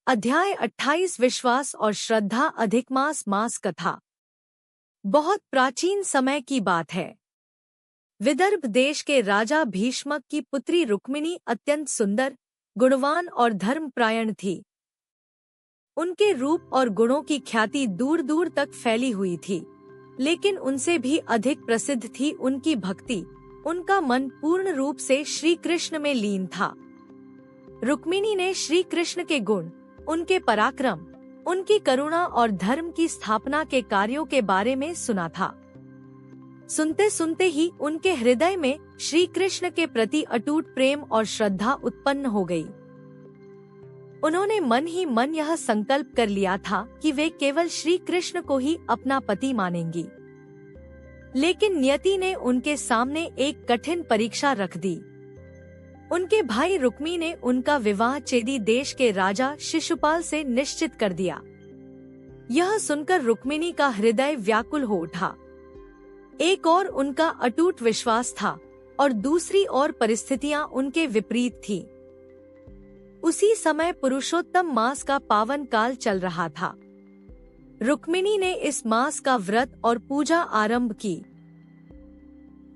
अध्याय 28 विश्वास और श्रद्धा अधिक मास कथा। बहुत प्राचीन समय की बात है। विदर्भ देश के राजा भीष्मक की पुत्री रुक्मिणी अत्यंत सुंदर, गुणवान और धर्मपरायण थी। उनके रूप और गुणों की ख्याति दूर दूर तक फैली हुई थी, लेकिन उनसे भी अधिक प्रसिद्ध थी उनकी भक्ति। उनका मन पूर्ण रूप से श्री कृष्ण में लीन था। रुक्मिणी ने श्री कृष्ण के गुण, उनके पराक्रम, उनकी करुणा और धर्म की स्थापना के कार्यों के बारे में सुना था। सुनते सुनते ही उनके हृदय में श्री कृष्ण के प्रति अटूट प्रेम और श्रद्धा उत्पन्न हो गई। उन्होंने मन ही मन यह संकल्प कर लिया था कि वे केवल श्री कृष्ण को ही अपना पति मानेंगी। लेकिन नियति ने उनके सामने एक कठिन परीक्षा रख दी। उनके भाई रुक्मी ने उनका विवाह चेदी देश के राजा शिशुपाल से निश्चित कर दिया। यह सुनकर रुक्मिणी का हृदय व्याकुल हो उठा। एक और उनका अटूट विश्वास था और दूसरी ओर परिस्थितियां उनके विपरीत थी। उसी समय पुरुषोत्तम मास का पावन काल चल रहा था। रुक्मिणी ने इस मास का व्रत और पूजा आरंभ की।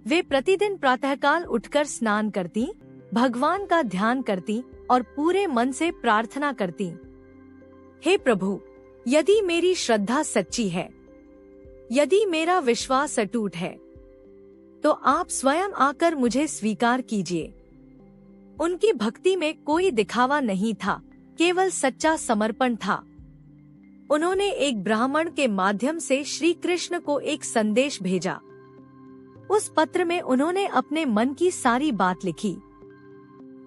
वे प्रतिदिन प्रातःकाल उठकर स्नान करती, भगवान का ध्यान करती और पूरे मन से प्रार्थना करती। हे प्रभु, यदि मेरी श्रद्धा सच्ची है, यदि मेरा विश्वास अटूट है, तो आप स्वयं आकर मुझे स्वीकार कीजिए। उनकी भक्ति में कोई दिखावा नहीं था, केवल सच्चा समर्पण था। उन्होंने एक ब्राह्मण के माध्यम से श्री कृष्ण को एक संदेश भेजा। उस पत्र में उन्होंने अपने मन की सारी बात लिखी।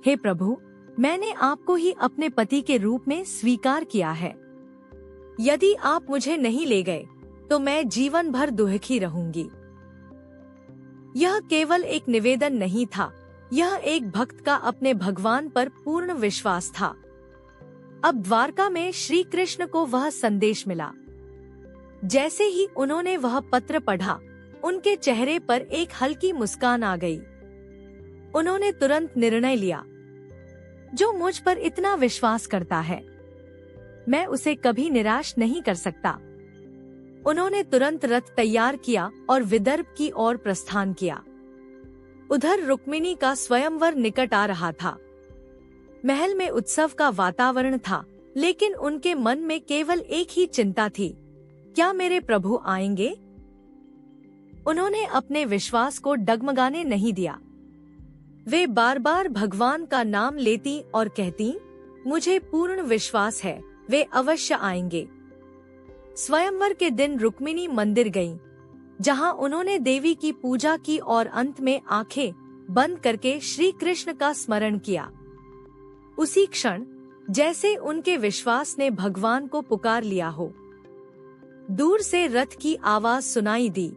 हे प्रभु, मैंने आपको ही अपने पति के रूप में स्वीकार किया है। यदि आप मुझे नहीं ले गए तो मैं जीवन भर दुखी रहूंगी। यह केवल एक निवेदन नहीं था, यह एक भक्त का अपने भगवान पर पूर्ण विश्वास था। अब द्वारका में श्री कृष्ण को वह संदेश मिला। जैसे ही उन्होंने वह पत्र पढ़ा, उनके चेहरे पर एक हल्की मुस्कान आ गई। उन्होंने तुरंत निर्णय लिया, जो मुझ पर इतना विश्वास करता है, मैं उसे कभी निराश नहीं कर सकता। उन्होंने तुरंत रथ तैयार किया और विदर्भ की ओर प्रस्थान किया। उधर रुक्मिणी का स्वयंवर निकट आ रहा था। महल में उत्सव का वातावरण था, लेकिन उनके मन में केवल एक ही चिंता थी, क्या मेरे प्रभु आएंगे? उन्होंने अपने विश्वास को डगमगाने नहीं दिया। वे बार बार भगवान का नाम लेती और कहती, मुझे पूर्ण विश्वास है, वे अवश्य आएंगे। स्वयंवर के दिन रुक्मिणी मंदिर गईं, जहां उन्होंने देवी की पूजा की और अंत में आंखें बंद करके श्री कृष्ण का स्मरण किया। उसी क्षण जैसे उनके विश्वास ने भगवान को पुकार लिया हो, दूर से रथ की आवाज सुनाई दी।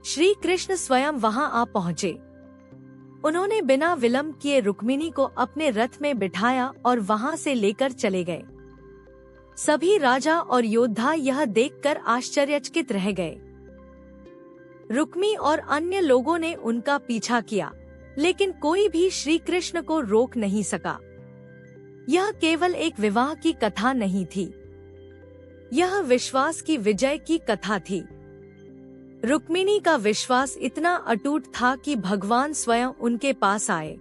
श्री कृष्ण स्वयं वहां आ पहुँचे। उन्होंने बिना विलंब किए रुक्मिणी को अपने रथ में बिठाया और वहां से लेकर चले गए। सभी राजा और योद्धा यह देखकर आश्चर्यचकित रह गए। रुक्मी और अन्य लोगों ने उनका पीछा किया, लेकिन कोई भी श्री कृष्ण को रोक नहीं सका। यह केवल एक विवाह की कथा नहीं थी, यह विश्वास की विजय की कथा थी। रुक्मिणी का विश्वास इतना अटूट था कि भगवान स्वयं उनके पास आए।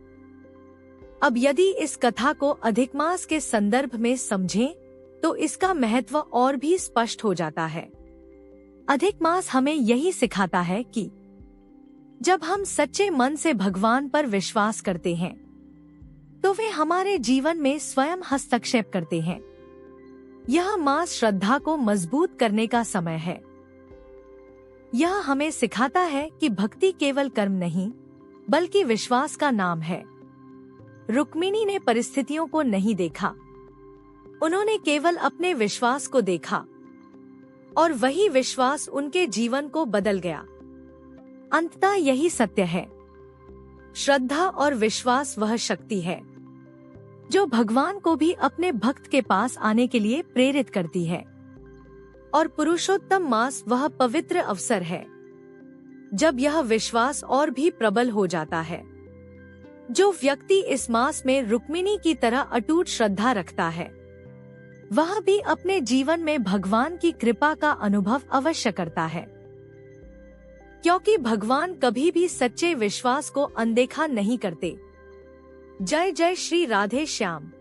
अब यदि इस कथा को अधिक मास के संदर्भ में समझें, तो इसका महत्व और भी स्पष्ट हो जाता है। अधिक मास हमें यही सिखाता है कि जब हम सच्चे मन से भगवान पर विश्वास करते हैं, तो वे हमारे जीवन में स्वयं हस्तक्षेप करते हैं। यह मास श्रद्धा को मजबूत करने का समय है। यह हमें सिखाता है कि भक्ति केवल कर्म नहीं, बल्कि विश्वास का नाम है। रुक्मिणी ने परिस्थितियों को नहीं देखा, उन्होंने केवल अपने विश्वास को देखा, और वही विश्वास उनके जीवन को बदल गया। अंततः यही सत्य है, श्रद्धा और विश्वास वह शक्ति है जो भगवान को भी अपने भक्त के पास आने के लिए प्रेरित करती है। और पुरुषोत्तम मास वह पवित्र अवसर है जब यह विश्वास और भी प्रबल हो जाता है। जो व्यक्ति इस मास में रुक्मिणी की तरह अटूट श्रद्धा रखता है, वह भी अपने जीवन में भगवान की कृपा का अनुभव अवश्य करता है, क्योंकि भगवान कभी भी सच्चे विश्वास को अनदेखा नहीं करते। जय जय श्री राधे श्याम।